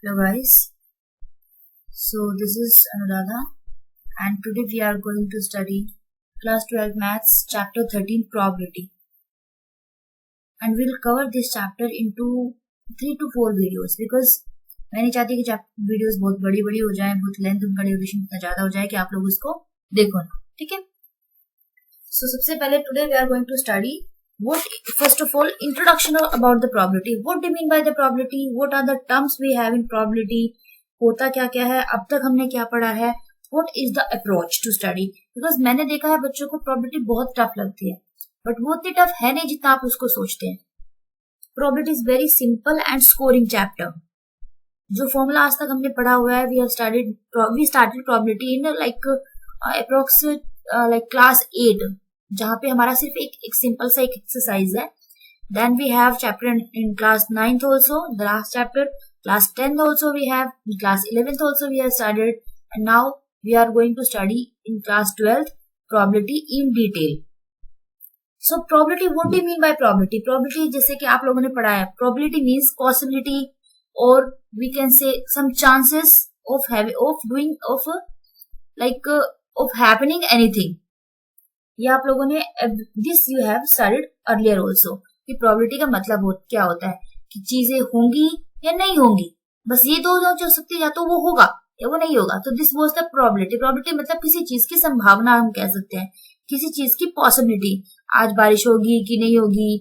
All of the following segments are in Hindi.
Hello guys, so this is Anuradha and today we are going to study class 12 maths chapter 13 probability, and we'll cover this chapter into 3 to 4 videos because मैं नहीं चाहती कि वीडियोस बहुत बड़ी बड़ी हो जाएं, बहुत लेंथ उनका ड्यूरेशन इतना ज्यादा हो जाए कि आप लोग उसको देखो ना. ठीक है, सो सबसे पहले today we are going to study first of all introduction about the probability. What do you mean by the probability? What are the terms we have in probability? होता क्या क्या है, अब तक हमने क्या पढ़ा है, what is the approach to study? Because मैंने देखा है बच्चों को probability बहुत टफ लगती है, बट वो उतनी टफ है नहीं जितना आप उसको सोचते हैं. Probability is very simple and scoring chapter. जो फॉर्मूला आज तक हमने पढ़ा हुआ है, we started probability in like class 8, जहाँ पे हमारा सिर्फ एक सिंपल सा एक एक्सरसाइज है. Then we have chapter in class 9th also, the last chapter. Class 10th also we have, class 11th also we have started, and now we are going to study in class 12th probability in detail. So probability, what do you mean by probability? Probability जैसे कि आप लोगों ने पढ़ा है, प्रोबेबिलिटी मीन्स पॉसिबिलिटी और we can say some chances of happening anything. ये आप लोगों ने this you have studied earlier also कि प्रोबेबिलिटी का मतलब क्या होता है कि चीजें होंगी या नहीं होंगी, बस ये दो जो सकती है, या तो वो होगा या वो नहीं होगा. तो this was the probability. Probability मतलब किसी चीज की संभावना हम कह सकते हैं, किसी चीज की पॉसिबिलिटी. आज बारिश होगी कि नहीं होगी,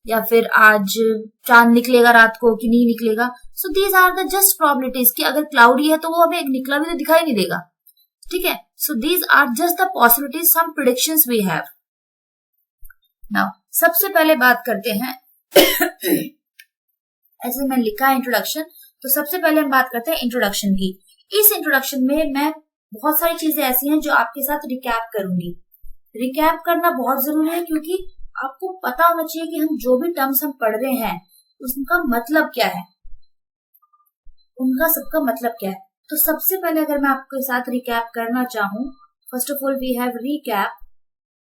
या फिर आज चांद निकलेगा रात को कि नहीं निकलेगा. So these are the just probabilities कि अगर क्लाउडी है तो वो हमें निकला भी तो दिखाई नहीं देगा. ठीक है, so these are just the possibilities, some predictions we have. Now सबसे पहले बात करते हैं ऐसे मैं लिखा है इंट्रोडक्शन, तो सबसे पहले हम बात करते हैं इंट्रोडक्शन की. इस इंट्रोडक्शन में मैं बहुत सारी चीजें ऐसी हैं जो आपके साथ रिकैप करूंगी. रिकैप करना बहुत जरूरी है क्योंकि आपको पता होना चाहिए कि हम जो भी टर्म्स हम पढ़ रहे हैं उसका मतलब क्या है, उनका सबका मतलब क्या है. तो सबसे पहले अगर मैं आपके साथ रिकैप करना चाहूं, first of all we have recap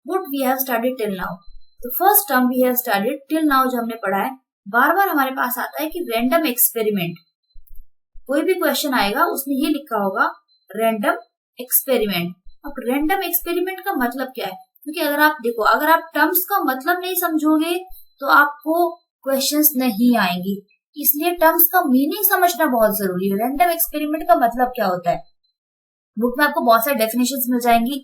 what we have studied till now. The first term we have studied till now जो हमने पढ़ा है, बार बार हमारे पास आता है कि रैंडम एक्सपेरिमेंट. कोई भी क्वेश्चन आएगा उसमें ये लिखा होगा रैंडम एक्सपेरिमेंट. अब रैंडम एक्सपेरिमेंट का मतलब क्या है, क्योंकि अगर आप देखो, अगर आप टर्म्स का मतलब नहीं समझोगे तो आपको क्वेश्चंस नहीं आएंगी. इसलिए टर्म्स का मीनिंग समझना बहुत जरूरी है. रैंडम एक्सपेरिमेंट का मतलब क्या होता है, बुक में आपको बहुत सारे डेफिनेशंस मिल जाएंगी.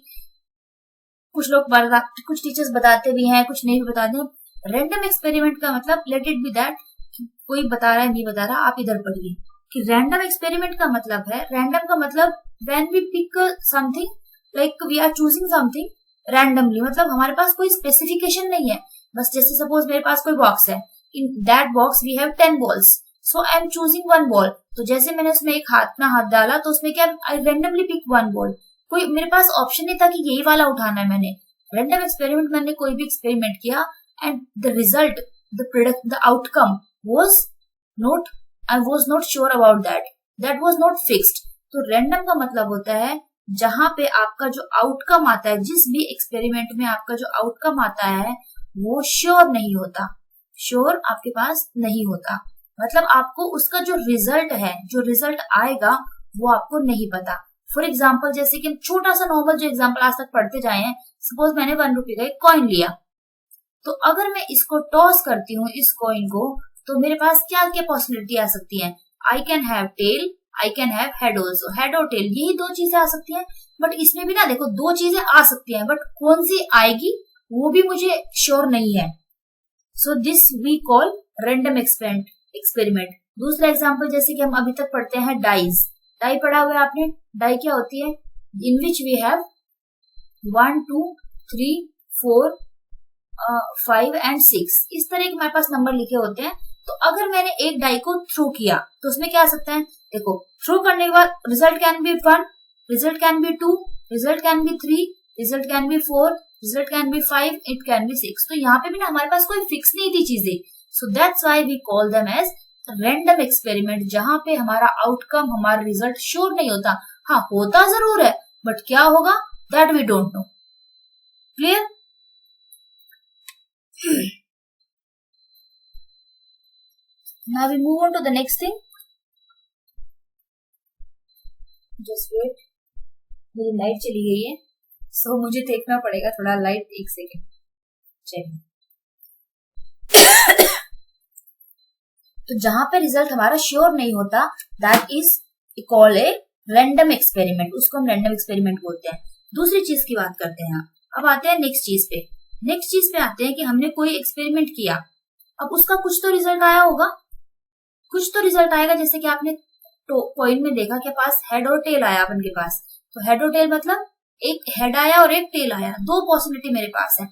कुछ टीचर्स बताते भी हैं, कुछ नहीं भी बताते हैं. रैंडम एक्सपेरिमेंट का मतलब, लेट इट बी दैट, कोई बता रहा है नहीं बता रहा, आप इधर पढ़िए कि रैंडम एक्सपेरिमेंट का मतलब है, रैंडम का मतलब when we pick something, like we are choosing something randomly. मतलब हमारे पास कोई स्पेसिफिकेशन नहीं है, बस जैसे सपोज मेरे पास कोई बॉक्स है, in that box we have 10 balls, so I am choosing one ball. तो जैसे मैंने उसमें एक हाथ डाला तो उसमें क्या, I randomly pick one ball. कोई मेरे पास ऑप्शन नहीं था कि यही वाला उठाना है. मैंने रैंडम एक्सपेरिमेंट, मैंने कोई भी एक्सपेरिमेंट किया and the result, the outcome was not, I was not sure about that was not fixed. तो रैंडम का मतलब होता है जहां पे आपका जो आउटकम आता है, जिस भी एक्सपेरिमेंट में आपका जो आउटकम आता है वो श्योर नहीं होता, श्योर आपके पास नहीं होता. मतलब आपको उसका जो रिजल्ट है, जो रिजल्ट आएगा वो आपको नहीं पता. फॉर एग्जाम्पल, जैसे कि छोटा सा नॉर्मल जो एग्जाम्पल आज तक पढ़ते जाए हैं, सपोज मैंने 1 रुपए का एक कॉइन लिया, तो अगर मैं इसको टॉस करती हूँ इस कॉइन को, तो मेरे पास क्या क्या पॉसिबिलिटी आ सकती है. I can have tail, I can have head also. Head और टेल, यही 2 चीजें आ सकती हैं. बट इसमें भी ना देखो 2 चीजें आ सकती हैं, बट कौन सी आएगी वो भी मुझे श्योर नहीं है. So this we call random experiment. दूसरा एग्जाम्पल जैसे कि हम अभी तक पढ़ते हैं डाइज. डाई पढ़ा हुआ है आपने. डाई क्या होती है, इन विच वी हैव 1 2 3 4 5 एंड 6, इस तरह के हमारे पास नंबर लिखे होते हैं. तो अगर मैंने एक डाई को थ्रो किया तो उसमें क्या आ सकता है, देखो थ्रो करने के बाद result can be 1, result can be 2, result can be 3, result can be 4, result can be 5, it can B 6. तो यहाँ पे भी ना हमारे पास कोई फिक्स नहीं थी चीजें. So that's why we call them as random experiment, जहां पे हमारा आउटकम, हमारा रिजल्ट श्योर नहीं होता. हाँ, होता जरूर है, बट क्या होगा that we don't know. Clear? Now we move on to the next thing. Just wait, मेरी लाइट चली गई है, सो मुझे देखना पड़ेगा थोड़ा लाइट, एक सेकेंड। चलिए, तो जहां पे रिजल्ट हमारा श्योर नहीं होता, that is called a random experiment, उसको हम रैंडम एक्सपेरिमेंट बोलते हैं। दूसरी चीज की बात करते हैं। अब आते हैं नेक्स्ट चीज पे। नेक्स्ट चीज पे आते हैं कि हमने कोई एक्सपेरिमेंट किया, अब उसका कुछ तो रिजल्ट आया होगा, कुछ तो रिजल्ट आएगा। जैसे कि आपने पॉइंट में देखा कि पास हेड और टेल आया अपन के पास, तो हेड और टेल मतलब एक हेड आया और एक टेल आया, दो पॉसिबिलिटी मेरे पास है।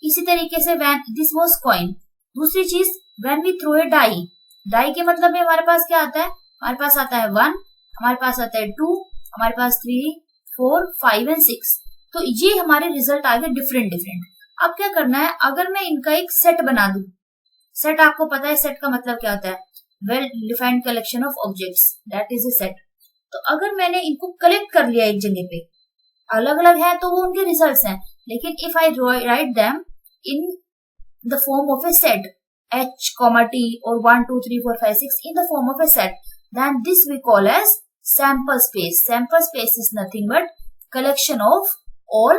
इसी तरीके से व्हेन दिस वाज कॉइन। दूसरी चीज, when we throw a die, die के मतलब में हमारे पास क्या आता है, हमारे पास आता है 1, हमारे पास आता है 2, हमारे पास 3, 4, 5 एंड 6। तो ये हमारे रिजल्ट आ गए डिफरेंट डिफरेंट। अब क्या करना है, अगर मैं इनका एक सेट बना दूं, सेट आपको पता है सेट का मतलब क्या होता है, well defined collection of objects, that is a set. तो अगर मैंने इनको कलेक्ट कर लिया एक जगह पे, अलग अलग है तो वो उनके रिजल्ट्स हैं, लेकिन if I write them in the form of A set, h, t or 1, 2, 3, 4, 5, 6 in the form of a set, then this we call as sample space. Sample space is nothing but collection of all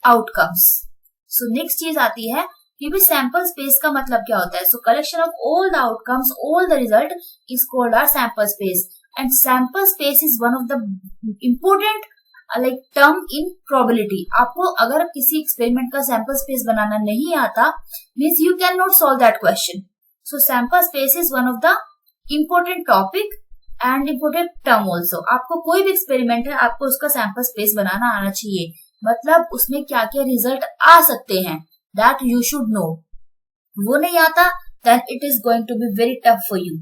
outcomes. So next चीज आती है कि भी sample space का मतलब क्या होता है। So collection of all the outcomes, all the result is called our sample space. And sample space is one of the important like term in probability. आपको अगर किसी एक्सपेरिमेंट का सैंपल स्पेस बनाना नहीं आता, means you can not solve that question. So sample space is one of the important topic and important term also. आपको कोई भी एक्सपेरिमेंट है, आपको उसका सैंपल स्पेस बनाना आना चाहिए, मतलब उसमें क्या क्या रिजल्ट आ सकते हैं, दैट यू शुड नो। वो नहीं आता, then it is going to be very tough for you.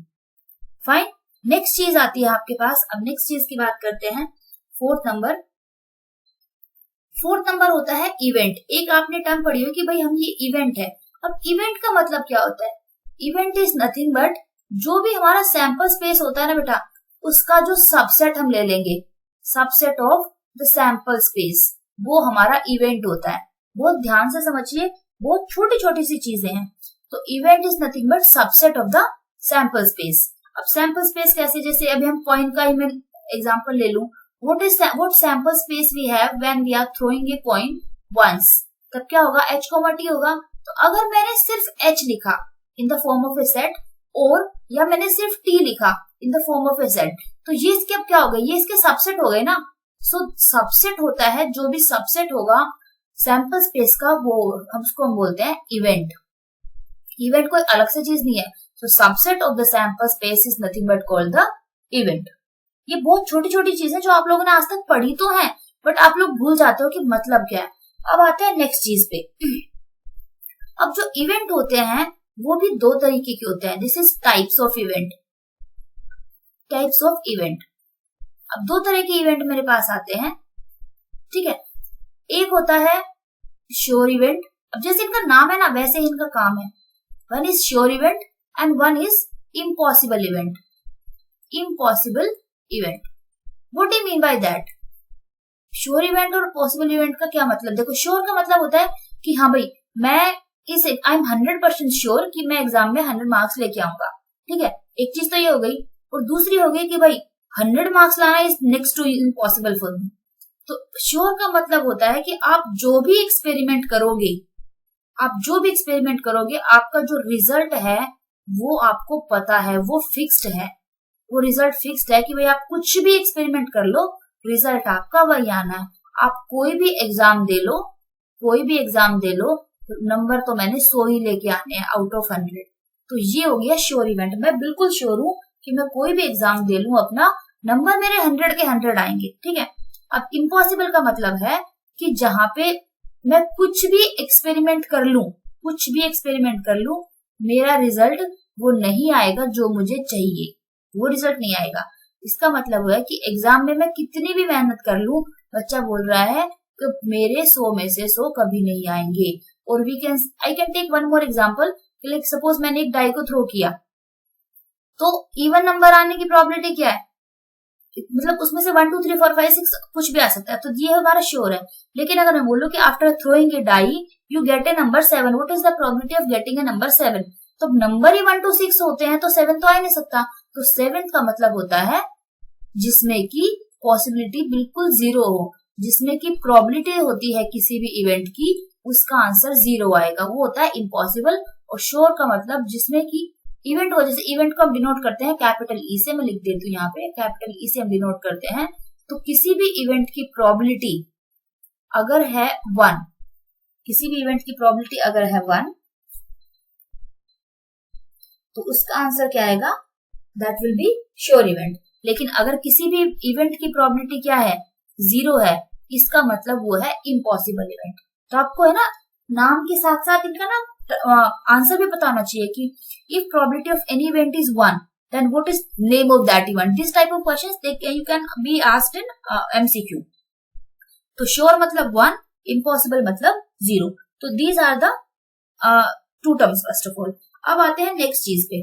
Fine, next चीज आती है आपके पास। अब नेक्स्ट चीज की बात करते हैं, फोर्थ नंबर। फोर्थ नंबर होता है इवेंट। एक आपने टर्म पढ़ी हो कि भाई हम ये इवेंट है। अब इवेंट का मतलब क्या होता है, इवेंट इज नथिंग बट जो भी हमारा सैंपल स्पेस होता है ना बेटा, उसका जो सबसेट हम ले लेंगे, subset of the sample space, वो हमारा इवेंट होता है। बहुत ध्यान से समझिए, बहुत छोटी छोटी सी चीजें हैं। तो event is nothing but subset of the sample space. अब सैंपल स्पेस कैसे, जैसे अभी हम कॉइन का ही मैं एग्जाम्पल ले लूं, what sample space we have when we are throwing a coin once, तब क्या होगा, h, t होगा। तो अगर मैंने सिर्फ h लिखा in the form of a set, और या मैंने सिर्फ t लिखा in the form of a set, तो ये इसके अब क्या हो गए, ये इसके सबसेट हो गए ना। सो सबसेट होता है, जो भी सबसेट होगा सैंपल स्पेस का, वो उसको हम बोलते हैं इवेंट। इवेंट कोई अलग से चीज नहीं है। So subset of the sample space is nothing but called the event. ये बहुत छोटी छोटी चीजें जो आप लोगों ने आज तक पढ़ी तो है, बट आप लोग भूल जाते हो कि मतलब क्या है। अब आते हैं नेक्स्ट चीज पे। अब जो इवेंट होते हैं वो भी दो तरीके के होते हैं। This is types of event, types of event. अब दो तरह के इवेंट मेरे पास आते हैं, ठीक है। एक होता है श्योर इवेंट। अब जैसे इनका नाम है ना, वैसे ही इनका काम है। One is sure event and one is impossible event. Impossible event, what do you mean by that? Sure event और पॉसिबल इवेंट का क्या मतलब? देखो, श्योर का मतलब होता है कि हाँ भाई मैं आई एम 100% श्योर कि मैं एग्जाम में 100 मार्क्स लेके आऊंगा, ठीक है। एक चीज तो ये हो गई, और दूसरी हो गई कि भाई 100 मार्क्स लाना is next to impossible for me. तो श्योर का मतलब होता है कि आप जो भी एक्सपेरिमेंट करोगे, आपका जो रिजल्ट है वो आपको पता है, वो फिक्स्ड है, वो रिजल्ट फिक्स्ड है कि भाई आप कुछ भी एक्सपेरिमेंट कर लो, रिजल्ट आपका वही आना है। आप कोई भी एग्जाम दे लो, नंबर तो मैंने 100 ही लेके आने हैं आउट ऑफ 100। तो ये हो गया श्योर इवेंट। मैं बिल्कुल श्योर हूं कि मैं कोई भी एग्जाम दे लूं, अपना नंबर मेरे 100 के 100 आएंगे, ठीक है। अब इम्पॉसिबल का मतलब है कि जहां पे मैं कुछ भी एक्सपेरिमेंट कर लूं, मेरा रिजल्ट वो नहीं आएगा जो मुझे चाहिए, वो रिजल्ट नहीं आएगा। इसका मतलब है कि एग्जाम में मैं कितनी भी मेहनत कर लूं, बच्चा बोल रहा है कि मेरे 100 में से 100 कभी नहीं आएंगे। और I can take one more example. Like suppose मैंने एक डाई को थ्रो किया, तो इवन नंबर आने की प्रोबेबिलिटी क्या है, मतलब उसमें से 1, 2, 3, 4, 5, 6 कुछ भी आ सकता है। तो ये हमारा श्योर है। लेकिन अगर मैं बोलूं कि after throwing a die you get a number 7, what is the probability of getting a number 7? तो नंबर ही 1 to 6 होते हैं, तो 7 तो आ ही नहीं सकता। तो 7 का मतलब होता है जिसमें कि पॉसिबिलिटी बिल्कुल जीरो हो, जिसमें की प्रोबेबिलिटी होती है किसी भी इवेंट की, उसका आंसर जीरो आएगा, वो होता है इम्पॉसिबल। और श्योर का मतलब जिसमें कि इवेंट हो, जैसे इवेंट को हम डिनोट करते हैं कैपिटल ई से, मैं लिख देती हूँ यहाँ पे, कैपिटल ई से हम डिनोट करते हैं। तो किसी भी इवेंट की प्रोबेबिलिटी अगर है 1, किसी भी इवेंट की प्रोबेबिलिटी अगर है 1, तो उसका आंसर क्या आएगा, that will be sure event. लेकिन अगर किसी भी इवेंट की प्रोबेबिलिटी क्या है, 0 है, इसका मतलब वो है इम्पॉसिबल इवेंट। तो आपको है ना नाम के साथ साथ इनका ना आंसर भी बताना चाहिए कि if probability of any event is 1, then what is name of that event? This type of questions you can be asked in MCQ. तो sure मतलब 1, impossible मतलब 0. तो these are the two terms first of all. अब आते हैं नेक्स्ट चीज पे,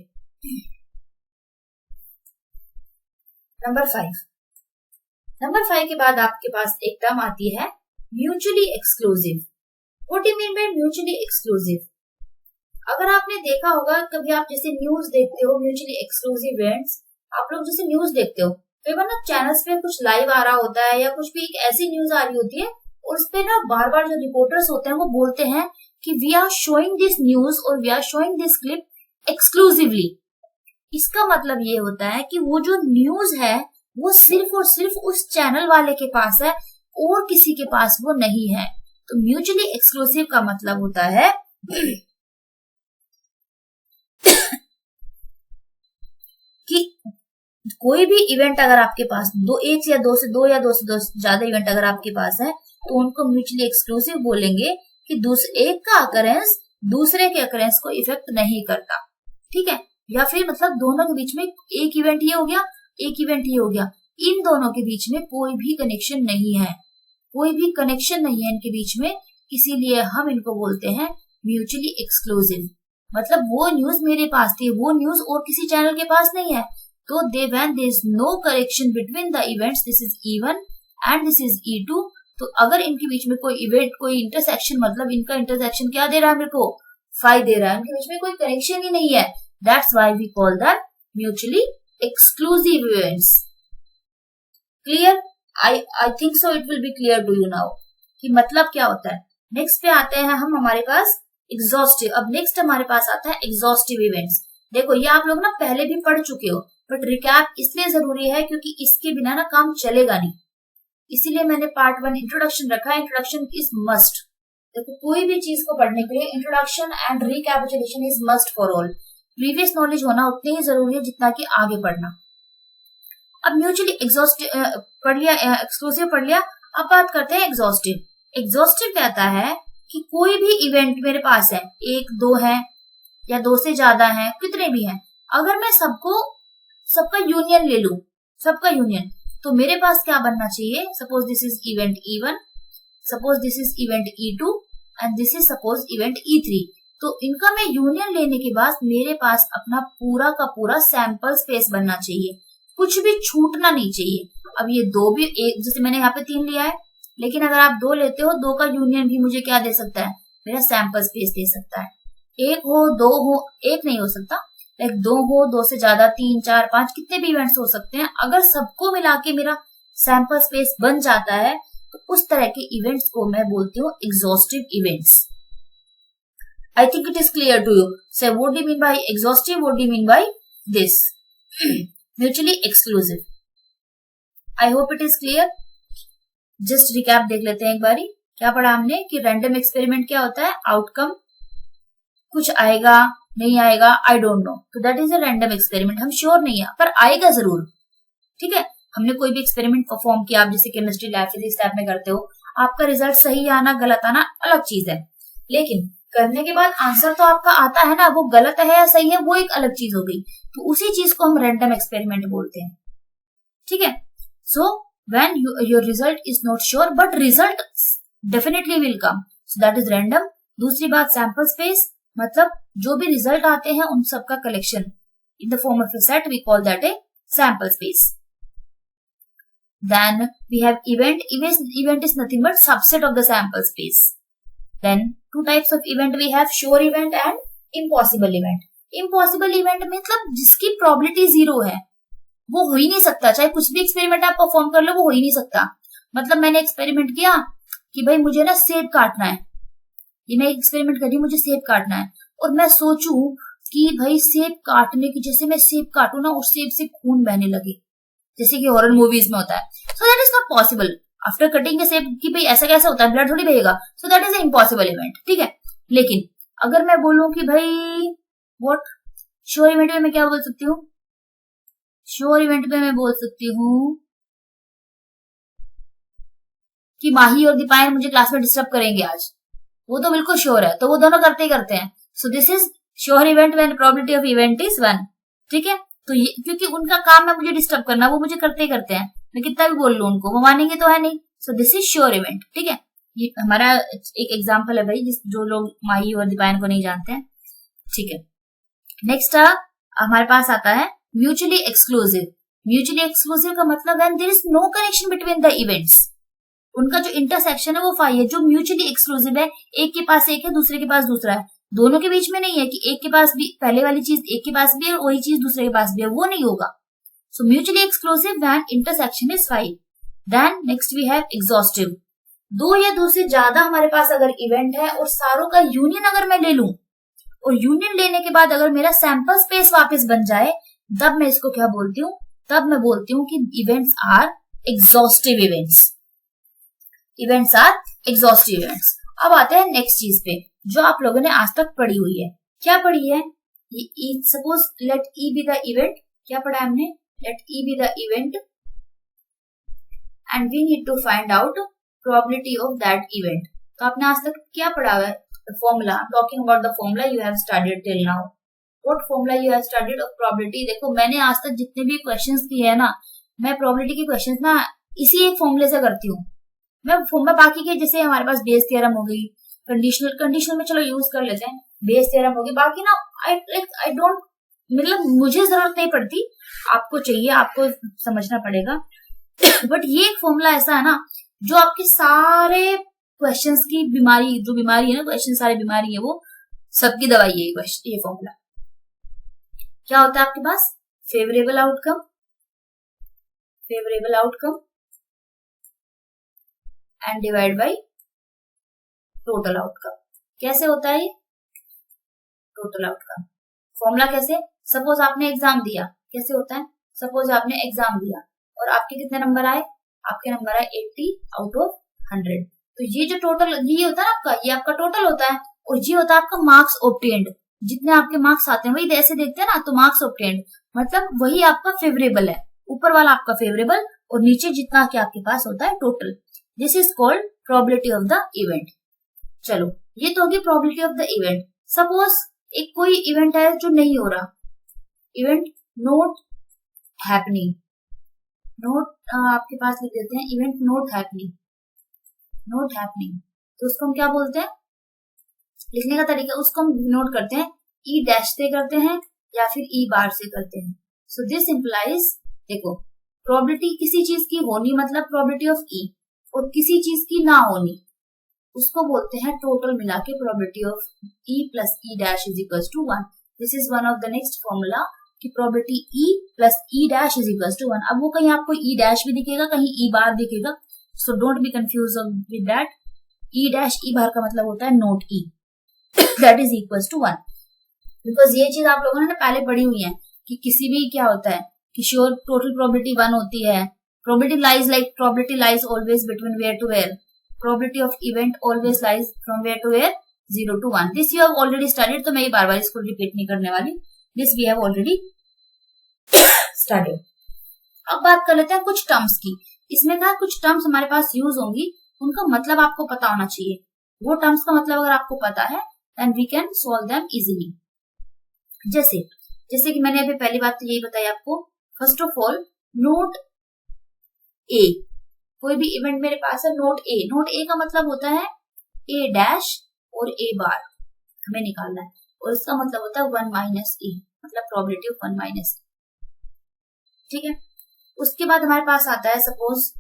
नंबर 5। नंबर 5 के बाद आपके पास एक टर्म आती है mutually exclusive. What do you mean bye mutually exclusive? अगर आपने देखा होगा कभी, आप जैसे न्यूज देखते हो, म्यूचुअली एक्सक्लूसिव इवेंट्स, आप लोग जैसे न्यूज देखते हो, कई बार ना चैनल्स पे कुछ लाइव आ रहा होता है या कुछ भी एक ऐसी न्यूज आ रही होती है, और उस पे ना बार बार जो रिपोर्टर्स होते हैं वो बोलते हैं कि we are showing this news और we are showing this clip exclusively. इसका मतलब ये होता है कि वो जो न्यूज है वो सिर्फ और सिर्फ उस चैनल वाले के पास है और किसी के पास वो नहीं है। तो म्यूचुअली एक्सक्लूसिव का मतलब होता है कि कोई भी इवेंट अगर आपके पास एक या दो से ज्यादा इवेंट अगर आपके पास है, तो उनको म्यूचुअली एक्सक्लूसिव बोलेंगे कि एक का अकरेंस दूसरे के अकरेंस को इफेक्ट नहीं करता, ठीक है। या फिर मतलब दोनों के बीच में एक इवेंट ये हो गया, एक इवेंट ये हो गया, इन दोनों के बीच में कोई भी कनेक्शन नहीं है, कोई भी कनेक्शन नहीं है इनके बीच में, इसीलिए हम इनको बोलते हैं म्यूचुअली एक्सक्लूसिव। मतलब वो न्यूज मेरे पास थी, वो न्यूज और किसी चैनल के पास नहीं है, तो when there is no connection between the events, this is E1 and this is E2, तो अगर इनके बीच में कोई इवेंट, कोई इंटरसेक्शन, मतलब इनका इंटरसेक्शन क्या दे रहा है मेरे को, 5 दे रहा है, इनके बीच में कोई कनेक्शन ही नहीं है, that's why we call that mutually exclusive events. Clear? I think so it will be clear to you now कि मतलब क्या होता है। नेक्स्ट पे आते हैं हम हमारे पास एग्जॉस्टिव। अब नेक्स्ट हमारे पास आता है एग्जॉस्टिव इवेंट्स। देखो ये आप लोग ना पहले भी पढ़ चुके हो, बट रिकैप इसलिए जरूरी है क्योंकि इसके बिना ना काम चलेगा नहीं, इसीलिए मैंने पार्ट 1 इंट्रोडक्शन रखा है। Introduction is must. देखो कोई भी चीज को पढ़ने के लिए introduction and recapitulation is must for all. Previous knowledge होना उतनी ही जरूरी है जितना कि आगे पढ़ना। अब म्यूचुअली एग्जॉस्टिव पढ़ लिया, एक्सक्लूसिव पढ़ लिया, अब बात करते हैं एग्जॉस्टिव। एग्जॉस्टिव कहता है कि कोई भी इवेंट मेरे पास है, 1, 2 है या 2 से ज्यादा है, कितने भी हैं, अगर मैं सबका यूनियन ले लूं, सबका यूनियन, तो मेरे पास क्या बनना चाहिए, suppose this is event E1, suppose this is event E2 and this is suppose event E3। तो इनका मैं यूनियन लेने के बाद मेरे पास अपना पूरा का पूरा सैंपल स्पेस बनना चाहिए, कुछ भी छूटना नहीं चाहिए। अब ये 2 भी, एक जैसे मैंने यहाँ पे 3 लिया है, लेकिन अगर आप 2 लेते हो, 2 का यूनियन भी मुझे क्या दे सकता है, मेरा सैंपल स्पेस दे सकता है। 1 हो 2 हो, 1 नहीं हो सकता, लाइक 2 हो, 2 से ज्यादा, 3, 4, 5 कितने भी इवेंट्स हो सकते हैं। अगर सबको मिला के मेरा सैंपल स्पेस बन जाता है, तो उस तरह के इवेंट्स को मैं बोलती हूँ exhaustive events. I think it is clear to you. Say what do you mean by exhaustive, what do you mean by this mutually exclusive. I hope it is clear. Just recap देख लेते हैं एक बारी। क्या पढ़ा हमने कि रैंडम एक्सपेरिमेंट क्या होता है, आउटकम कुछ आएगा नहीं आएगा, आई डोंट नो, तो that is a random experiment. हम श्योर नहीं है पर आएगा जरूर, ठीक है। हमने कोई भी एक्सपेरिमेंट परफॉर्म किया, आप जैसे केमिस्ट्री लैब, फिजिक्स लैब में करते हो, आपका रिजल्ट सही आना गलत आना अलग चीज है, लेकिन करने के बाद आंसर तो आपका आता है ना, वो गलत है या सही है वो एक अलग चीज हो गई। तो उसी चीज को हम रैंडम एक्सपेरिमेंट बोलते हैं, ठीक है। सो when your result is not sure but result definitely will come, so that is random। दूसरी बात सैंपल स्पेस, मतलब जो भी रिजल्ट आते हैं उन सबका collection in the form of a set, we call that a sample space। Then we have event is nothing but subset of the sample space। Then 2 types of event we have, sure event and impossible event। impossible event मतलब जिसकी probability 0 है, वो हो ही नहीं सकता, चाहे कुछ भी एक्सपेरिमेंट आप परफॉर्म कर लो वो हो ही नहीं सकता। मतलब मैंने एक्सपेरिमेंट किया कि भाई मुझे ना सेब काटना है, ये मैं एक्सपेरिमेंट कर रही हूँ, मुझे सेब काटना है, और मैं सोचूं कि भाई सेब काटने की, जैसे मैं सेब काटू ना और सेब से खून बहने लगे, जैसे कि हॉरर मूवीज में होता है, so that is not possible. After cutting सेब की भाई ऐसा कैसा होता है, ब्लड थोड़ी बहेगा, so that is a impossible event, ठीक है। लेकिन अगर मैं बोलूं कि भाई व्हाट, श्योर इवेंट में मैं क्या बोल सकती हूँ, श्योर इवेंट में मैं बोल सकती हूँ कि माही और दीपायन मुझे क्लास में डिस्टर्ब करेंगे आज, वो तो बिल्कुल श्योर है, तो वो दोनों करते ही करते हैं। So this is sure event when probability of event is 1, ठीक है। तो ये क्योंकि उनका काम है मुझे डिस्टर्ब करना, वो मुझे करते ही करते हैं, मैं कितना भी बोल लूं उनको, वो मानेंगे तो है नहीं। So this is sure event, ठीक है। ये हमारा एक एग्जाम्पल है भाई, जो लोग माही और दीपायन को नहीं जानते हैं, ठीक है। नेक्स्ट हमारे पास आता है म्यूचुअली एक्सक्लूसिव। म्यूचुअली एक्सक्लूसिव का मतलब है there is no connection between the events, उनका जो इंटरसेक्शन है वो फाई है। जो म्यूचुअली एक्सक्लूसिव है, एक के पास एक है, दूसरे के पास दूसरा है, दोनों के बीच में नहीं है कि एक के पास भी पहले वाली चीज एक के पास भी है और वही चीज दूसरे के पास भी है, वो नहीं होगा। So mutually exclusive when intersection is phi. Then next we have exhaustive. दो या दो से ज्यादा हमारे पास अगर इवेंट है और सारों का यूनियन अगर मैं ले लूं, और यूनियन लेने के बाद अगर मेरा सैंपल स्पेस वापस बन जाए, तब मैं इसको क्या बोलती हूँ, तब मैं बोलती हूँ कि events are exhaustive events. Events are exhaustive events. अब आते हैं नेक्स्ट चीज पे जो आप लोगों ने आज तक पढ़ी हुई है। क्या पढ़ी है? Suppose let E be the event. क्या पढ़ा है हमने? Let E be the event and we need to find out probability of that event. तो आपने आज तक क्या पढ़ा हुआ है? Formula, talking about the formula you have studied till now. What formula you have studied of probability? देखो मैंने आज तक जितने भी क्वेश्चंस किए हैं ना, मैं प्रोबेबिलिटी के क्वेश्चंस ना इसी एक फॉर्मूले से करती हूँ। मैं बाकी के जैसे हमारे पास बेस थ्योरम हो गई, कंडीशनल में चलो यूज कर लेते हैं, बेस थ्योरम होगी, बाकी ना आई डोंट, मतलब मुझे जरूरत नहीं पड़ती, आपको चाहिए, आपको समझना पड़ेगा। बट ये एक फॉर्मूला ऐसा है ना जो आपके सारे क्वेश्चंस की बीमारी, जो बीमारी है ना, क्वेश्चन सारे बीमारी है, वो सबकी दवाई है ये फॉर्मूला। क्या होता है आपके पास? Favourable outcome, favourable outcome and divide by total outcome. कैसे होता है ये टोटल आउटकम? फॉर्मूला कैसे? सपोज आपने एग्जाम दिया, कैसे होता है? सपोज आपने एग्जाम दिया और आपके कितने नंबर आए? आपके नंबर आए 80 आउट ऑफ 100। तो ये जो टोटल ये होता है आपका, ये आपका टोटल होता है, और ये होता है आपका मार्क्स ऑब्टेन्ड। जितने आपके मार्क्स आते हैं वही ऐसे देखते हैं ना, तो मार्क्स ऑब्टेन्ड मतलब वही आपका फेवरेबल है, ऊपर वाला आपका फेवरेबल और नीचे जितना के आपके पास होता है total. This is called probability of the event. चलो ये तो होगी probability of the event. Suppose एक कोई इवेंट है जो नहीं हो रहा, इवेंट नॉट हैपनिंग, नोट आपके पास लिख देते हैं event not happening, not happening. तो उसको हम क्या बोलते हैं? लिखने का तरीका उसको हम नोट करते हैं ई डैश से करते हैं या फिर ई बार से करते हैं। सो दिस इंप्लाइज, देखो प्रोबेबिलिटी किसी चीज की होनी मतलब प्रोबेबिलिटी ऑफ ई, और किसी चीज की ना होनी उसको बोलते हैं टोटल मिला के probability of E plus E dash is equal to 1। This is one of the next formula कि probability E plus E dash is equal to 1। अब वो कहीं आपको ई डैश भी दिखेगा, कहीं ई बार दिखेगा, so don't be confuse with that. E dash E bar का मतलब होता है not E, that is equal to 1। Because ये चीज आप लोगों ने पहले पढ़ी हुई है कि किसी भी क्या होता है कि श्योर टोटल प्रोबेबिलिटी 1 होती है। Probability lies always between where to where, probability of event always lies from where to where, 0 to 1। this you have already studied, तो मैं ये बार बार इसको रिपीट नहीं करने वाली, this we have already studied। अब बात कर लेते हैं कुछ टर्म्स की। इसमें कहा कुछ टर्म्स हमारे पास यूज होंगी, उनका मतलब आपको पता होना चाहिए। वो टर्म्स का मतलब अगर आपको पता है then we can solve them easily। जैसे कि मैंने अभी पहली बात तो यही बताई आपको, फर्स्ट ऑफ ऑल नोट ए, कोई भी इवेंट मेरे पास है नोट ए। नोट ए का मतलब होता है ए डैश और ए बार हमें निकालना है, और इसका मतलब होता है 1 माइनस ए, मतलब प्रोबेबिलिटी ऑफ 1 माइनस, ठीक है। उसके बाद हमारे पास आता है सपोज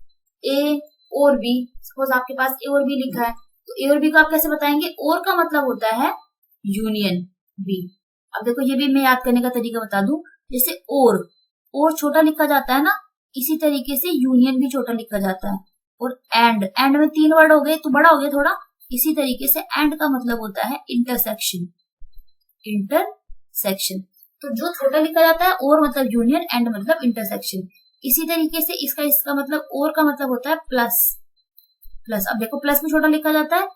ए और बी। सपोज आपके पास ए और बी लिखा है, तो ए और बी को आप कैसे बताएंगे? और का मतलब होता है यूनियन बी। अब देखो ये भी मैं याद करने का तरीका बता दूं, जैसे और छोटा लिखा जाता है ना, इसी तरीके से यूनियन भी छोटा लिखा जाता है। और एंड में 3 वर्ड हो गए तो बड़ा हो गया थोड़ा। इसी तरीके से एंड का मतलब होता है इंटरसेक्शन। इंटरसेक्शन तो जो छोटा लिखा जाता है और मतलब यूनियन, एंड मतलब इंटरसेक्शन। इसी तरीके से इसका मतलब और का मतलब होता है प्लस। अब देखो प्लस में छोटा लिखा जाता है,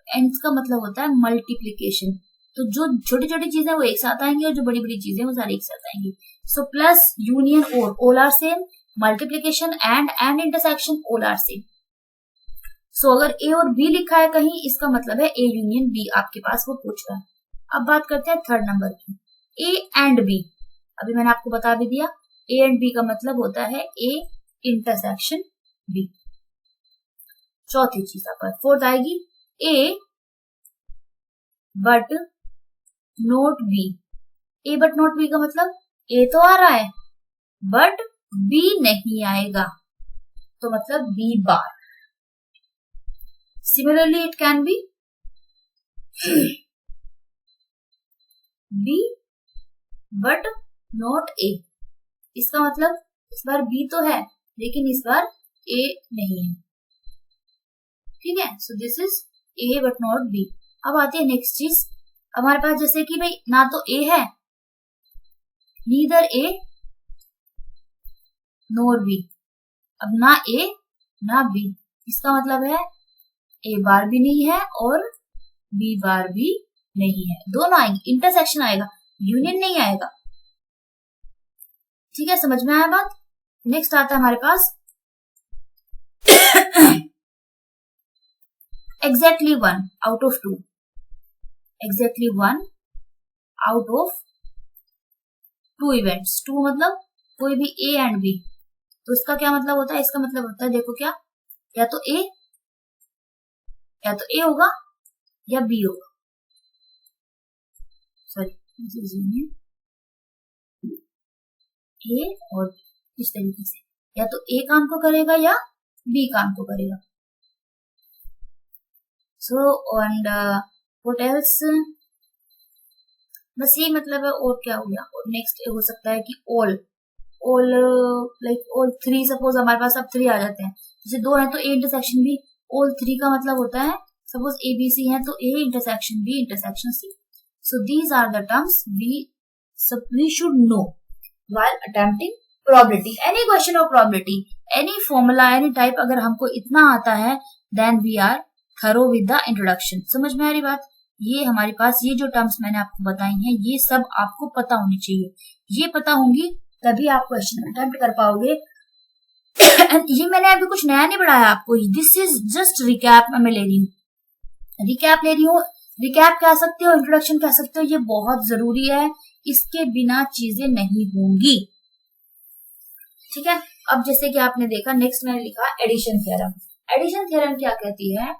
एंड का मतलब होता है मल्टीप्लीकेशन। तो जो छोटी छोटी चीजें वो एक साथ आएंगी और जो बड़ी बड़ी चीजें वो सारी एक साथ आएंगी। सो प्लस, यूनियन, और all are same. Multiplication and intersection all are same. So अगर ए और बी लिखा है कहीं, इसका मतलब है ए यूनियन बी, आपके पास वो पूछ रहा है। अब बात करते हैं थर्ड नंबर की, ए एंड बी। अभी मैंने आपको बता भी दिया, ए एंड बी का मतलब होता है ए इंटरसेक्शन बी। चौथी चीज पर फोर्थ आएगी, A but not B. A but not B का मतलब ए तो आ रहा है बट बी नहीं आएगा, तो मतलब B bar. Similarly it can be B but not A. इसका मतलब इस बार बी तो है लेकिन इस बार ए नहीं है। ठीक है, so this is A but not be. अब आती है नेक्स्ट चीज, हमारे पास जैसे कि भाई ना तो ए है, नीदर ए नोर बी। अब ना ए ना बी, इसका मतलब है ए बार भी नहीं है और बी बार भी नहीं है। दोनों आएंगे, इंटरसेक्शन आएगा, यूनियन नहीं आएगा। ठीक है, समझ में आया बात। नेक्स्ट आता है हमारे पास exactly 1 out of 2। Exactly 1 out of 2 events. 2 मतलब कोई भी ए एंड बी, तो इसका क्या मतलब होता है? इसका मतलब होता है, देखो क्या, या तो ए होगा या बी होगा। सॉरी, ए और इस तरीके से या तो ए काम को करेगा या बी काम को करेगा। सो एंड व्हाट एल्स, बस ये मतलब है। और क्या हो गया? और नेक्स्ट हो सकता है कि ऑल लाइक ऑल 3। सपोज हमारे पास अब 3 आ जाते हैं, जैसे 2 है तो ए इंटरसेक्शन बी। ऑल 3 का मतलब होता है सपोज ए बी सी है तो A intersection B intersection C. So these are the terms we should know while attempting probability. Any question of probability, any formula, any type, अगर हमको इतना आता है then we are thorough with the introduction. समझ में आ रही बात? ये हमारे पास ये जो टर्म्स मैंने आपको बताई हैं ये सब आपको पता होनी चाहिए। ये पता होंगी तभी आप क्वेश्चन अटेम्प्ट कर पाओगे। ये मैंने अभी कुछ नया नहीं पढ़ाया आपको, दिस इज जस्ट रिकैप मैं ले रही हूँ। रिकैप कह सकते हो, इंट्रोडक्शन कह सकते हो, ये बहुत जरूरी है, इसके बिना चीजें नहीं होंगी। ठीक है, अब जैसे कि आपने देखा, नेक्स्ट मैंने लिखा एडिशन थ्योरम। एडिशन थ्योरम क्या कहती है?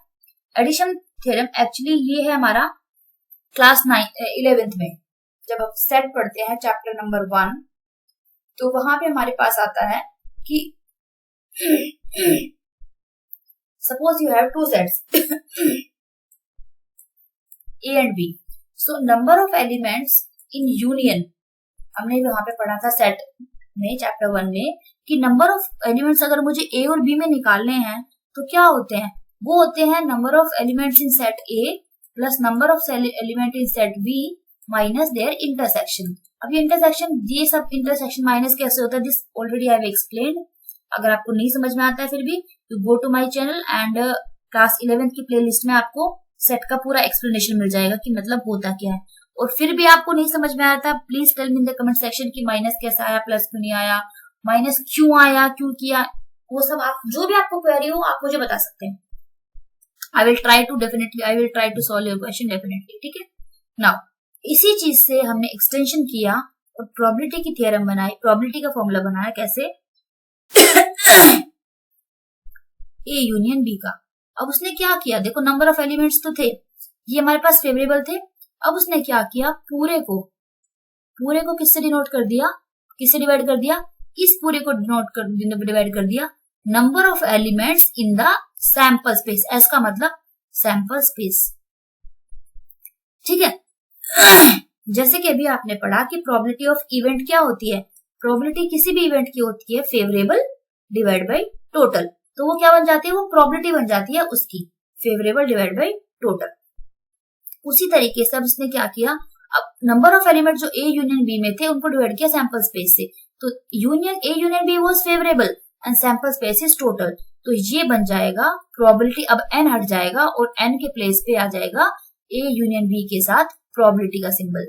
एडिशन थ्योरम एक्चुअली ये है हमारा क्लास 11th में जब आप सेट पढ़ते हैं चैप्टर नंबर 1, तो वहां पे हमारे पास आता है कि suppose you have 2 sets A and B. So number of elements in union, हमने वहां पे पढ़ा था सेट में चैप्टर 1 में कि नंबर ऑफ एलिमेंट्स अगर मुझे A और B में निकालने हैं तो क्या होते हैं? वो होते हैं number of elements in set A plus number of element in set B minus their intersection. अब ये इंटरसेक्शन, ये सब इंटरसेक्शन माइनस कैसे होता है? This already I have explained. अगर आपको नहीं समझ में आता है फिर भी you go to my channel and class 11 की प्ले लिस्ट में आपको सेट का पूरा एक्सप्लेनेशन मिल जाएगा कि मतलब होता क्या है। और फिर भी आपको नहीं समझ में आया था, please tell me in the comment section कि माइनस कैसे आया, प्लस क्यों नहीं आया, माइनस क्यों आया, क्यों किया, वो सब आप जो भी आपको क्वेरी हो आप मुझे बता सकते हैं। I will try to solve your question definitely. ठीक है, नाउ इसी चीज से हमने एक्सटेंशन किया और प्रोबेबिलिटी की थ्योरम बनाई, प्रोबेबिलिटी का फॉर्मूला बनाया। कैसे? ए यूनियन बी का। अब उसने क्या किया, देखो नंबर ऑफ एलिमेंट्स तो थे, ये हमारे पास फेवरेबल थे। अब उसने क्या किया, पूरे को किससे डिनोट कर दिया, किससे डिवाइड कर दिया? इस पूरे को डिवाइड कर दिया number of elements in the sample space. S का मतलब सैंपल स्पेस। ठीक है, जैसे कि अभी आपने पढ़ा कि प्रोबेबिलिटी ऑफ इवेंट क्या होती है? प्रोबेबिलिटी किसी भी इवेंट की होती है फेवरेबल डिवाइड बाई टोटल, तो वो क्या बन जाती है, वो प्रोबेबिलिटी बन जाती है उसकी, फेवरेबल डिवाइड बाई टोटल। उसी तरीके से अब इसने क्या किया, अब नंबर ऑफ एलिमेंट जो ए यूनियन बी में थे उनको डिवाइड किया सैंपल स्पेस से, तो union A union B was favourable and sample space is total, तो ये बन जाएगा प्रोबेबिलिटी, अब एन हट जाएगा और एन के प्लेस पे आ जाएगा ए यूनियन बी के साथ प्रोबेबिलिटी का सिंबल,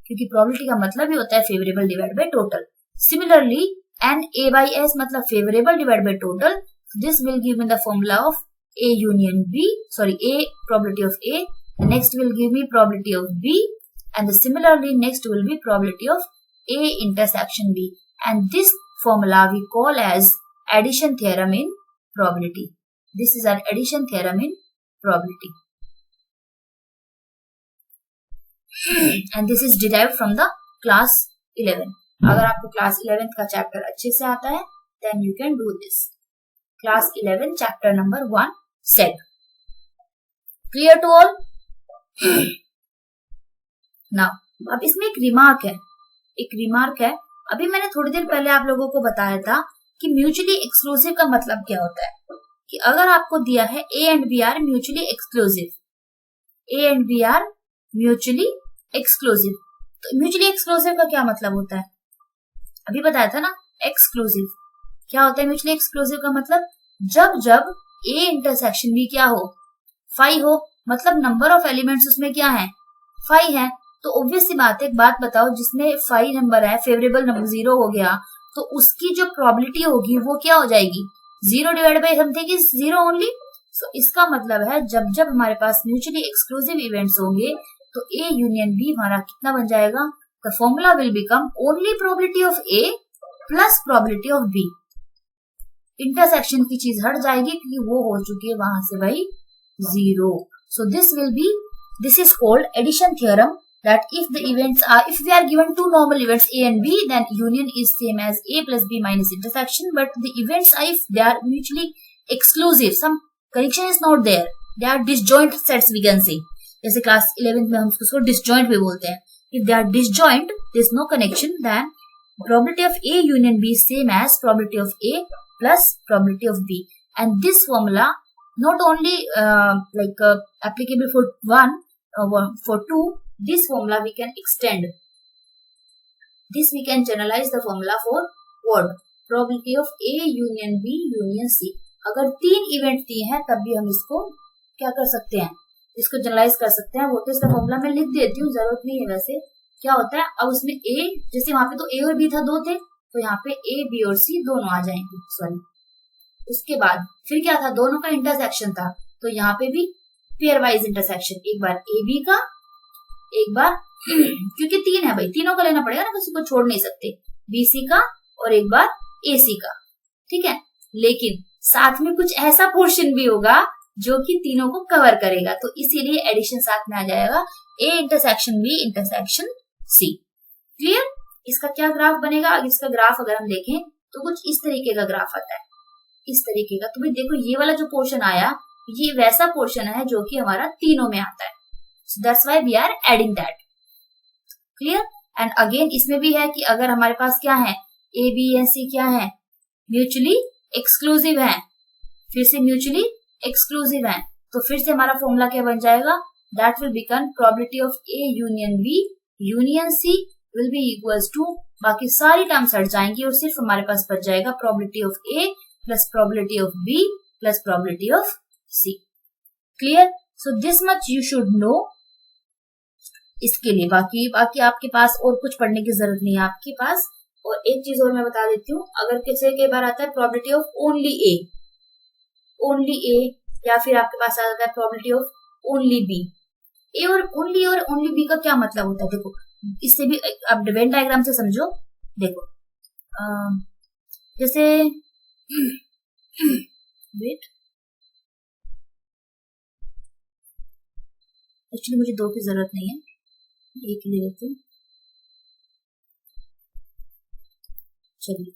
क्योंकि प्रोबेबिलिटी का मतलब ही होता है favourable divide by total. Similarly n A by S मतलब favourable divide by total, this will give me the formula of A union B, sorry A probability of A, next will give me probability of B, and similarly next will be probability of A intersection B, and this formula we call as addition theorem in probability. This is our addition theorem in probability, and this is derived from the class 11. अगर आपको class 11 का chapter अच्छे से आता है then you can do this. Class 11 chapter number 1 set. Clear to all? Now अब इसमें एक रिमार्क है, अभी मैंने थोड़ी देर पहले आप लोगों को बताया था कि म्यूचुअली एक्सक्लूसिव का मतलब क्या होता है, कि अगर आपको दिया है A and B are mutually exclusive, A and B are mutually exclusive, तो म्यूचुअली एक्सक्लूसिव का क्या मतलब होता है, अभी बताया था ना। एक्सक्लूसिव क्या होता है, म्यूचुअली एक्सक्लूसिव का मतलब जब जब ए इंटरसेक्शन बी क्या हो, फाई हो, मतलब नंबर ऑफ एलिमेंट्स उसमें क्या है, फाई है, तो ऑब्वियस सी बात है, एक बात बताओ, जिसमें फाई नंबर है, फेवरेबल नंबर 0 हो गया, तो उसकी जो प्रोबेबिलिटी होगी वो क्या हो जाएगी, 0 divide by something is 0 only. So इसका मतलब है जब जब हमारे पास म्यूचुअली एक्सक्लूसिव इवेंट्स होंगे तो ए यूनियन बी हमारा कितना बन जाएगा, the formula will become only probability of A plus probability of B. Intersection की चीज हट जाएगी क्योंकि वो हो चुकी है वहां से भाई 0। So this is called addition theorem, that if we are given two normal events A and B, then union is same as A plus B minus intersection, but the events are, if they are mutually exclusive, some connection is not there, they are disjoint sets we can say, जैसे क्लास 11 में हम उसको disjoint भी बोलते हैं, if they are disjoint, there is no connection, then probability of A union B is same as probability of A plus probability of B, and this formula not only applicable for one, for two, this formula we can extend. This we can generalize the formula for what? Probability of A union B union C. अगर 3 इवेंट दिए हैं तब भी हम इसको क्या कर सकते हैं, इसको जनरलाइज कर सकते हैं। व्हाट इज द फॉर्मूला मैं लिख देती हूँ, जरूरत नहीं है वैसे। क्या होता है, अब उसमें A, जैसे वहां पे तो A और B था, 2 थे, तो यहाँ पे A B और C दोनों आ जाएंगे, सॉरी। उसके बाद फिर क्या था, दोनों का इंटरसेक्शन था, तो यहाँ पे भी पेयर वाइज इंटरसेक्शन, एक बार ए बी का, एक बार क्योंकि 3 है भाई, तीनों का लेना पड़ेगा ना, किसी को छोड़ नहीं सकते, बीसी का और एक बार एसी का, ठीक है। लेकिन साथ में कुछ ऐसा पोर्शन भी होगा जो कि तीनों को कवर करेगा, तो इसीलिए एडिशन साथ में आ जाएगा, A intersection B intersection C. Clear? इसका क्या ग्राफ बनेगा, इसका ग्राफ अगर हम देखें तो कुछ इस तरीके का ग्राफ आता है, इस तरीके का। तो भाई देखो, ये वाला जो पोर्शन आया, ये वैसा पोर्शन है जो कि हमारा तीनों में आता है, so that's why we are adding that. Clear? And again इसमें भी है कि अगर हमारे पास क्या है, ए बी एंड सी क्या है, म्यूचुअली एक्सक्लूसिव है, फिर से म्यूचुअली एक्सक्लूसिव है, तो फिर से हमारा फॉर्मूला क्या बन जाएगा, that will become probability of A union B union C will be equals to, बाकी सारी टर्म्स हट जाएंगी और सिर्फ हमारे पास बच जाएगा probability of A plus probability of B plus probability of C. Clear? So this much you should know. इसके लिए बाकी आपके पास और कुछ पढ़ने की जरूरत नहीं है आपके पास। और एक चीज और मैं बता देती हूँ, अगर किसी के बार आता है probability of only A, या फिर आपके पास आ जाता है probability of only B, A और only B का क्या मतलब होता है, देखो इससे भी आप वेन डायग्राम से समझो। देखो जैसे वेट, एक्चुअली मुझे 2 की जरूरत नहीं है, एक ले लेती हूँ। चलिए,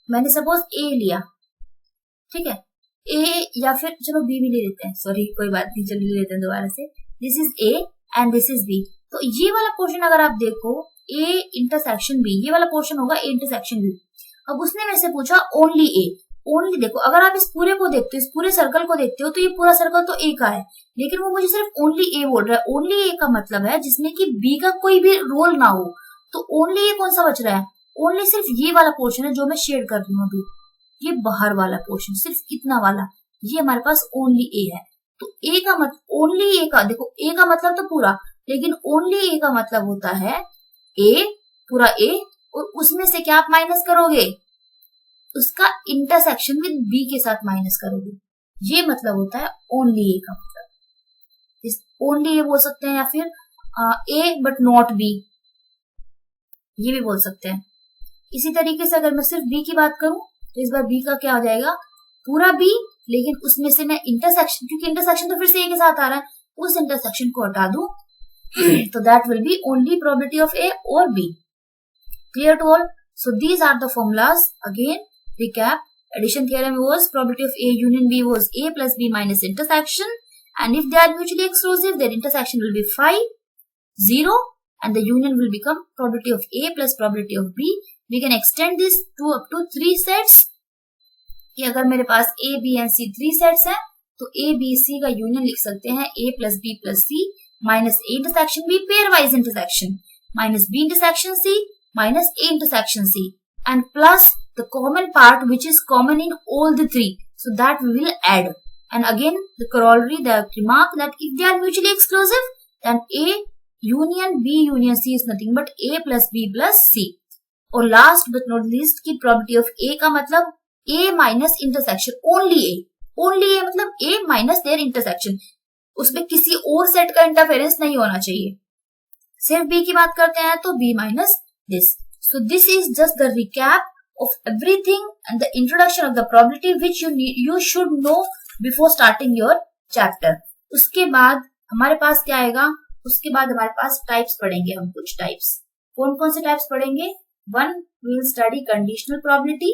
मैंने सपोज ए लिया, ठीक है, ए या फिर चलो बी भी ले लेते हैं, सॉरी कोई बात नहीं, चलो ले लेते हैं दोबारा से। This is A and this is B. तो ये वाला पोर्शन अगर आप देखो ए इंटरसेक्शन बी, ये वाला पोर्शन होगा ए इंटरसेक्शन बी। अब उसने मेरे से पूछा ओनली ए। ओनली देखो, अगर आप इस पूरे को देखते हो, इस पूरे सर्कल को देखते हो, तो ये पूरा सर्कल तो ए का है, लेकिन वो मुझे सिर्फ ओनली ए बोल रहा है। ओनली ए का मतलब है जिसमें कि बी का कोई भी रोल ना हो। तो ओनली ए कौन सा बच रहा है? ओनली सिर्फ ये वाला पोर्शन है जो मैं शेयर कर रही हूँ अभी, ये बाहर वाला पोर्शन, सिर्फ इतना वाला, ये हमारे पास ओनली ए है। तो ए का मतलब ओनली ए का, देखो ए का मतलब तो पूरा, लेकिन ओनली ए का मतलब होता है ए, पूरा ए, और उसमें से क्या आप माइनस करोगे? उसका इंटरसेक्शन विद बी के साथ माइनस करोगे। ये मतलब होता है ओनली ए का मतलब। इस ओनली ए बोल सकते हैं, या फिर ए बट नॉट बी, ये भी बोल सकते हैं। इसी तरीके से अगर मैं सिर्फ बी की बात करूं तो इस बार बी का क्या हो जाएगा? पूरा बी, लेकिन उसमें से मैं इंटरसेक्शन, क्योंकि इंटरसेक्शन तो फिर से ए के साथ आ रहा है, उस इंटरसेक्शन को हटा दूं तो that will be only probability of A और B. Clear to all? So these are the formulas. Again recap, addition theorem was probability of A union B was A plus B minus intersection, and if they are mutually exclusive, their intersection will be phi 0 and the union will become probability of A plus probability of B. We can extend this to up to 3 sets, कि अगर मेरे पास A, B and C 3 sets हैं तो A, B, C का union लिख सकते हैं A plus B plus C minus A intersection B pairwise intersection minus B intersection C minus A intersection C and plus the common part which is common in all the 3, so that we will add. And again the corollary, the remark that if they are mutually exclusive, then A union B union C is nothing but A plus B plus C. और last but not least की probability of A का मतलब A minus intersection, only A, only A मतलब A minus their intersection, उसमें किसी और सेट का इंटरफेरेंस नहीं होना चाहिए। सिर्फ B की बात करते हैं तो B minus this. So this is just the recap of everything and the introduction of the probability which you should know before starting your chapter. उसके बाद हमारे पास क्या आएगा? उसके बाद हमारे पास टाइप्स पढ़ेंगे हम, कुछ टाइप्स। कौन कौन से टाइप्स पढ़ेंगे? 1 we will study conditional probability,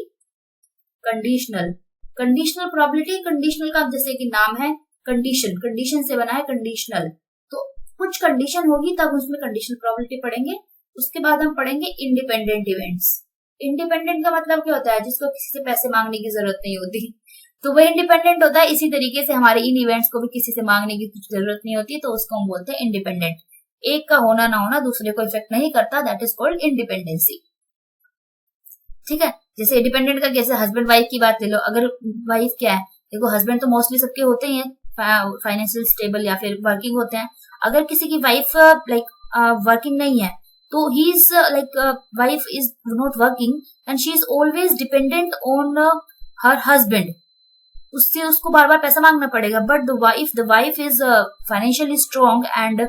conditional probability. Conditional का जैसे कि नाम है कंडीशन, कंडीशन से बना है कंडीशनल, तो कुछ कंडीशन होगी तब उसमें कंडीशनल प्रोबेबिलिटी पढ़ेंगे। उसके बाद हम पढ़ेंगे इंडिपेंडेंट इवेंट्स। इंडिपेंडेंट का मतलब क्या होता है? जिसको किसी से पैसे मांगने की जरूरत नहीं होती, तो वह इंडिपेंडेंट होता है। इसी तरीके से हमारे इन इवेंट्स को भी किसी से मांगने की कुछ जरूरत नहीं होती, तो उसको हम बोलते हैं इंडिपेंडेंट। एक का होना ना होना दूसरे को इफेक्ट नहीं करता, दैट इज कॉल्ड इंडिपेंडेंसी। ठीक है, जैसे इंडिपेंडेंट का जैसे हस्बैंड वाइफ की बात ले लो। अगर वाइफ क्या है, देखो हस्बैंड तो मोस्टली सबके होते ही हैं, फाइनेंशियल स्टेबल या फिर वर्किंग होते हैं। अगर किसी की वाइफ वर्किंग नहीं है तो he is wife is not working and she is always dependent on her husband, उससे उसको बार बार पैसा मांगना पड़ेगा। But the wife is financially strong and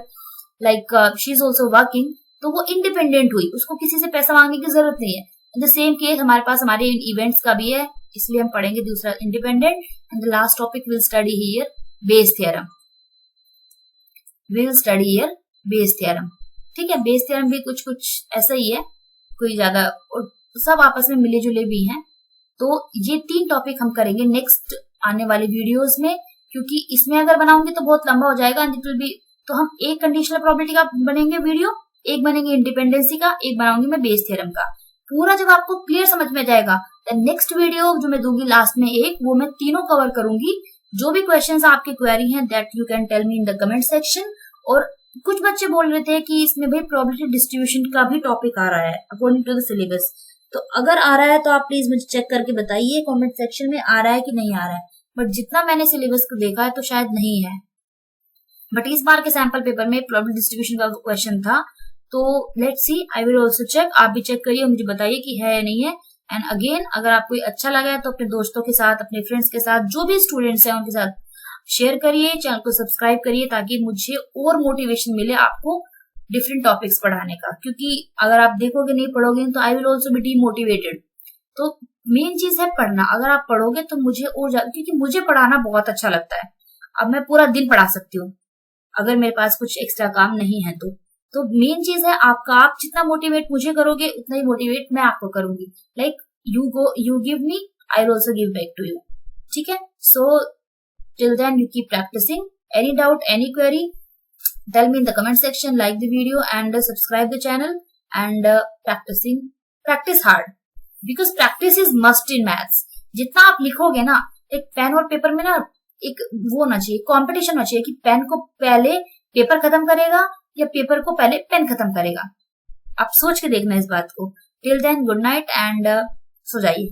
she is also working, तो वो इंडिपेंडेंट हुई, उसको किसी से पैसा मांगने की जरूरत नहीं है। इन द सेम केस हमारे पास हमारे इवेंट्स का भी है, इसलिए हम पढ़ेंगे दूसरा independent. And the last topic will study here Bayes theorem, will study here Bayes theorem. ठीक है, बेस थ्योरम भी कुछ कुछ ऐसा ही है, कोई ज्यादा, और सब आपस में मिले जुले भी हैं। तो ये 3 टॉपिक हम करेंगे नेक्स्ट आने वाले वीडियोस में, क्योंकि इसमें अगर बनाऊंगी तो बहुत लंबा हो जाएगा। तो हम एक कंडीशनल प्रोबेबिलिटी का बनेंगे वीडियो, एक बनेंगे इंडिपेंडेंसी का, एक बनाऊंगी मैं बेस थ्योरम का। पूरा जब आपको क्लियर समझ में जाएगा, नेक्स्ट वीडियो जो मैं दूंगी लास्ट में एक, वो मैं तीनों कवर करूंगी। जो भी क्वेश्चंस आपकी क्वेरी हैं that you can tell me in the comment section. और कुछ बच्चे बोल रहे थे कि इसमें भाई प्रोबेबिलिटी डिस्ट्रीब्यूशन का भी टॉपिक आ रहा है अकॉर्डिंग टू द सिलेबस, तो अगर आ रहा है तो आप प्लीज मुझे चेक करके बताइए कमेंट सेक्शन में आ रहा है कि नहीं आ रहा है। बट जितना मैंने सिलेबस को देखा है तो शायद नहीं है, बट इस बार के सैंपल पेपर में प्रोबेबिलिटी डिस्ट्रीब्यूशन का क्वेश्चन था, तो let's see, I will also check, आप भी चेक करिए, मुझे बताइए कि है या नहीं है। एंड अगेन अगर आपको अच्छा लगा है तो अपने दोस्तों के साथ, अपने फ्रेंड्स के साथ, जो भी स्टूडेंट्स हैं उनके साथ शेयर करिए, चैनल को सब्सक्राइब करिए, ताकि मुझे और मोटिवेशन मिले आपको डिफरेंट टॉपिक्स पढ़ाने का। क्योंकि अगर आप देखोगे नहीं पढ़ोगे तो आई विल ऑल्सो बी डीमोटिवेटेड। तो मेन चीज है पढ़ना, अगर आप पढ़ोगे तो मुझे और क्योंकि मुझे पढ़ाना बहुत अच्छा लगता है। अब मैं पूरा दिन पढ़ा सकती हूँ अगर मेरे पास कुछ एक्स्ट्रा काम नहीं है तो मेन चीज है आपका, आप जितना मोटिवेट मुझे करोगे उतना ही मोटिवेट मैं आपको करूंगी। Like you give me, I will also give back to you. ठीक है, So till then you keep practicing. Any doubt, any query, tell me in the comment section, like the video and subscribe the channel, and practice hard because practice is must in maths. जितना आप लिखोगे ना, एक पेन और पेपर में ना एक वो होना चाहिए, कंपटीशन होना चाहिए कि पेन को पहले पेपर खत्म करेगा या पेपर को पहले पेन खत्म करेगा। आप सोच के देखना इस बात को। Till then good night and सो जाइए।